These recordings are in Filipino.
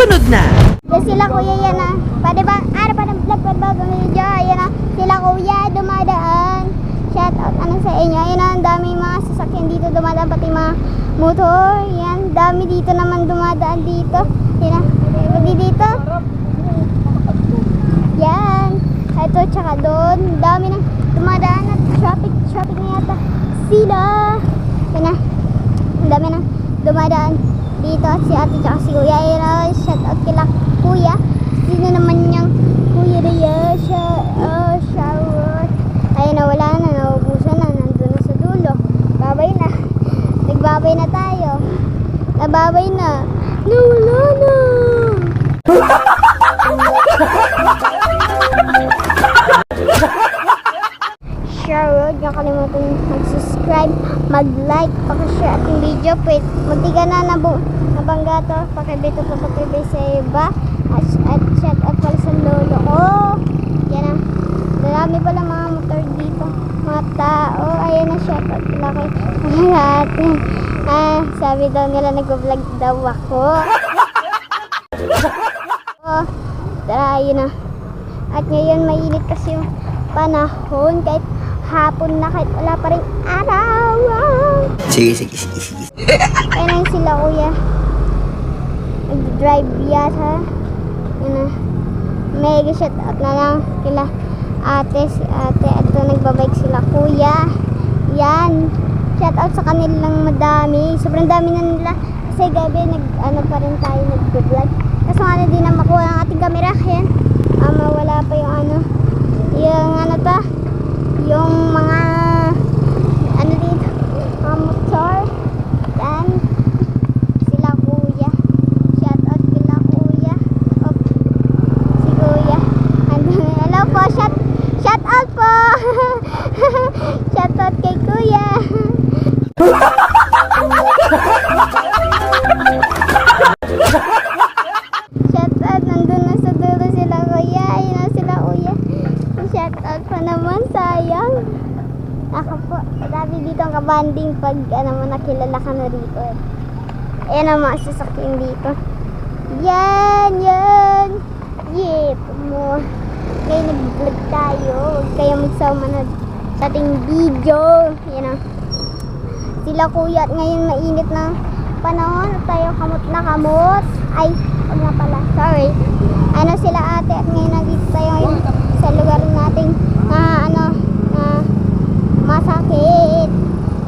Sunod na. Yan sila kuya yan ah. Pwede ba? Ano pa ng vlog? Pwede ba video? Ayan ah. Sila kuya dumadaan. Shout out ano sa inyo. Ayan ah. Ang daming mga sasakyan dito dumadaan. Pati mga motor. Yan. Dami dito naman dumadaan dito. Ayan ah. Pwede dito. Yan. Ito tsaka doon. Dami nang dumadaan at traffic na yata. Sila. Ayan ah. Ang dami nang dumadaan dito at si ate tsaka si kuya. Ayan, shout out kila kuya. Sino naman niyang kuya Rhea? Shout. Ayun na, wala na, naubusan na, nandun na sa dulo. Babay na. Nagbabay na tayo. Nababay na. Nawala na. Share, huwag niyo kalimutan mag-subscribe, mag-like, pakishare ating video. Pwede, magtiga na nabangga to, pakibito pa pakibay sa iba. At shout out pala sa lolo ko. Yan ang marami pala mga motor dito, mga tao. Ayan na, shout out pala kay ate. Sabi daw nila nag-vlog daw ako. Tara, yun na. At ngayon mainit kasi yung panahon, kahit hapon na, kahit wala pa rin araw. Sige. Ayan sila kuya, nag-drive yata. Yan na, mega shout out na lang kila ate, si ate. At nagbabike sila kuya. Yan, shout out sa kanilang madami, sobrang dami na nila. Kasi gabi ano pa rin tayo nag-vlog. Kaso nga na din na makuha ang ating camera. Yan, wala pa yung yung mga dito, mga motor. Yan, sila kuya. Shout out kila kuya. Si kuya. Hello po, shout out po. Shout out kay kuya. Shout out, nandun na sa dulo sila kuya. Ayun na sila kuya. Shout out pa naman, sayang. Ako po, dati dito ang kabanding pag nakilala ka na rito. Ayan ang mga sasakyan dito. Yan. Yep mo. Ngayon nag-vlog tayo. Huwag kayo magsama na sa ating video. Yan ang sila kuya. At ngayon mainit na panahon. At tayo kamot na kamot. Ay, huwag na pala. Sorry. Ano sila ate. At ngayon nandito tayo ngayon sa lugar nating masakit.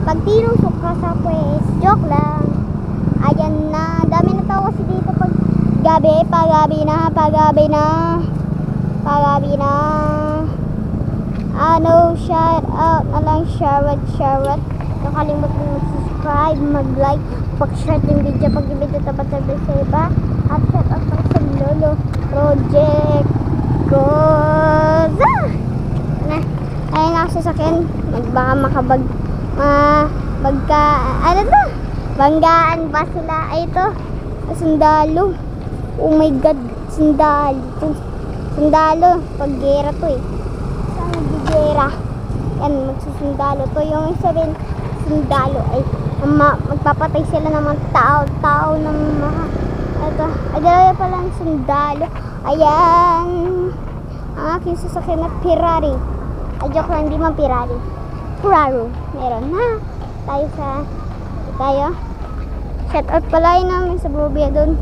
Pag tirong suka sa pues, joke lang. Ayan na, dami na tao kasi dito pag gabi, pagabi na. Shout out na lang, share. Nakalimutan mag-subscribe, mag-like, pag-share yung video, pag-video tapat sa iba. At shout out pa sa lolo project Goza. Ayun ako sasakyan, baka banggaan pa sila. Ay ito, sundalo. Oh my god, sundalo, paggera to eh. Saan nagbigera? Yan, magsusundalo to. Yung sabihin, sundalo ay magpapatay sila ng mga tao ng mga ito, ay dalawa pala ng sundalo. Ayan, ang aking sasakyan na Ferrari. Ay, joke lang, hindi man Ferrari. Meron na. Tayo. Shout out pala yun namin sa Borbia doon.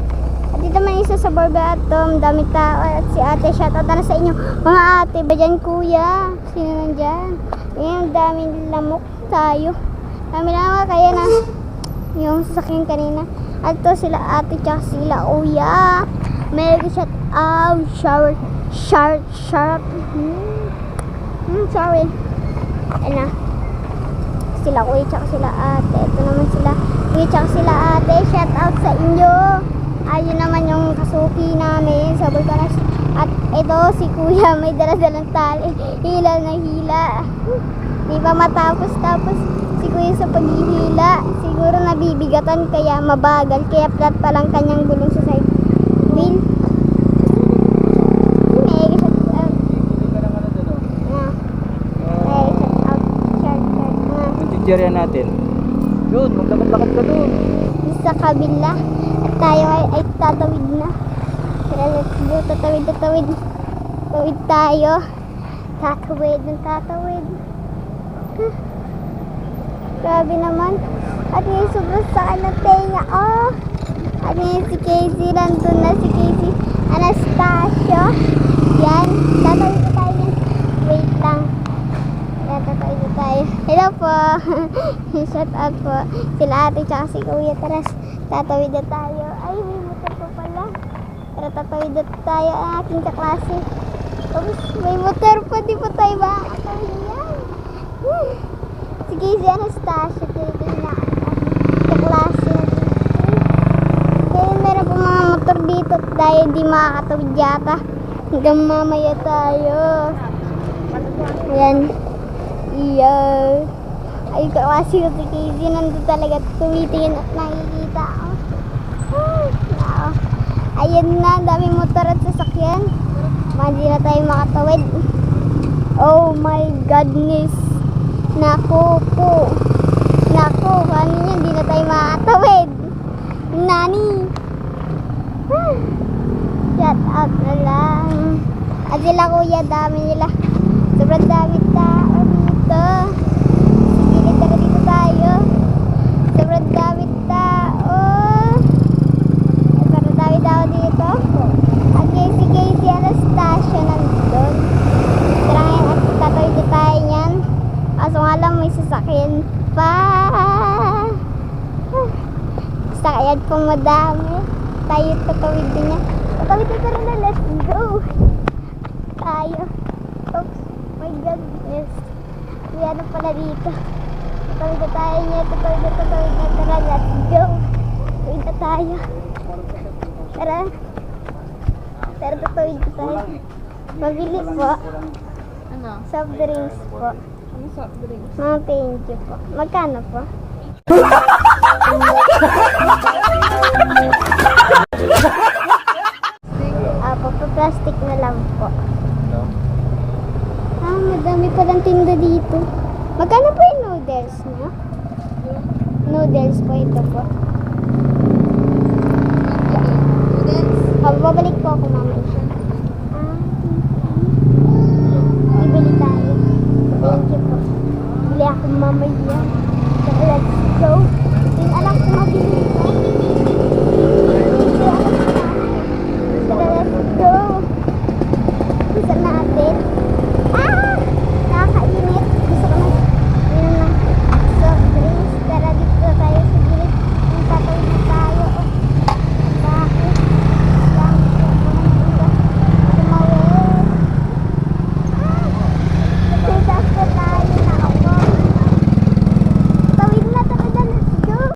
At dito man isa sa Borbia at dami tao. At si ate, shout out na sa inyo. Mga ate ba dyan kuya? Sino nandyan? Yung daming lamok tayo. Dami lang kaya na yung sasakyan kanina. At ito sila ate tsaka sila kuya. Mega shout out. Shout. Sorry. Ayan na. Sila kuya tsaka sila ate. Ito naman sila kuya tsaka sila ate. Shout out sa inyo. Ayun naman yung kasuki namin sa Volcanos. At ito si kuya may dala-dalang tali. Hila na hila. Di ba matapos si kuya sa paghihila. Siguro nabibigatan kaya mabagal. Kaya flat pa lang kanyang gulong sa side wheel. Diyan natin. Yun, maglakad-lakad ka doon. Sa kabila. At tayo ay tatawid na. Tara, let's go. Tatawid. Tawid tayo. Tatawid ng tatawid. Huh. Grabe naman. At ngayon sobrang sakit na tenga. Oh. At ngayon si Casey. Nandun na si Casey. Anastasia. Yan. Tatawid na tayo yan. Wait lang. Tatawid na tayo. Hello po. Shout out po. Sila ate tsaka si kuya. Tara, tatawid na tayo. Ay, may motor po pala. Tara, tatawid na tayo ang aking kaklase. Oops, may motor pa. Di pa tayo makakatawid yan. Si Casey Anastasia. Tinitingnan na ang kaklase natin. Kaya meron pa mga motor dito. Tayo di makakatawid yata. Hanggang mamaya tayo. Ayan. Iyo. Ay, kaklase ko si Casey. Nandun talaga tumitingin at nakikita. Ayan na, daming motor at sasakyan. Hindi na tayo makatawid. Oh my goodness. Naku po. Naku, paano yan? Hindi na tayo makatawid. Nani. Shout out na lang. At sila kuya, dami nila. Sobrang dami tao dito. Sige, tara dito tayo. Sobrang dami tao. Sobrang dami tao dito. At si Casey Anastasia nandun. Tara ngayon at tatawid na tayo niyan. Kaso nga lang may sasakyan pa. Sasakyan pa madami. Tayo tatawid din niya. Tatawid na tara na, let's go. Tayo. Oops, my goodness. May ano pala dito. Tatawid na tayo niya. Tatawid na. Tara, let's go. Tatawid na tayo. Tara. Tara, tatawid na tayo. Mabili po. Ano? Soft drinks po. Ano soft drinks? Thank you po. Magkano po? Plastic na lang po. Madami palang tinda dito. Magkano po yung noodles niyo? Noodles po ito po. Noodles? Babalik po ako mamaya. Bibili tayo. Thank you po. Bili ako mamaya. So, let's go.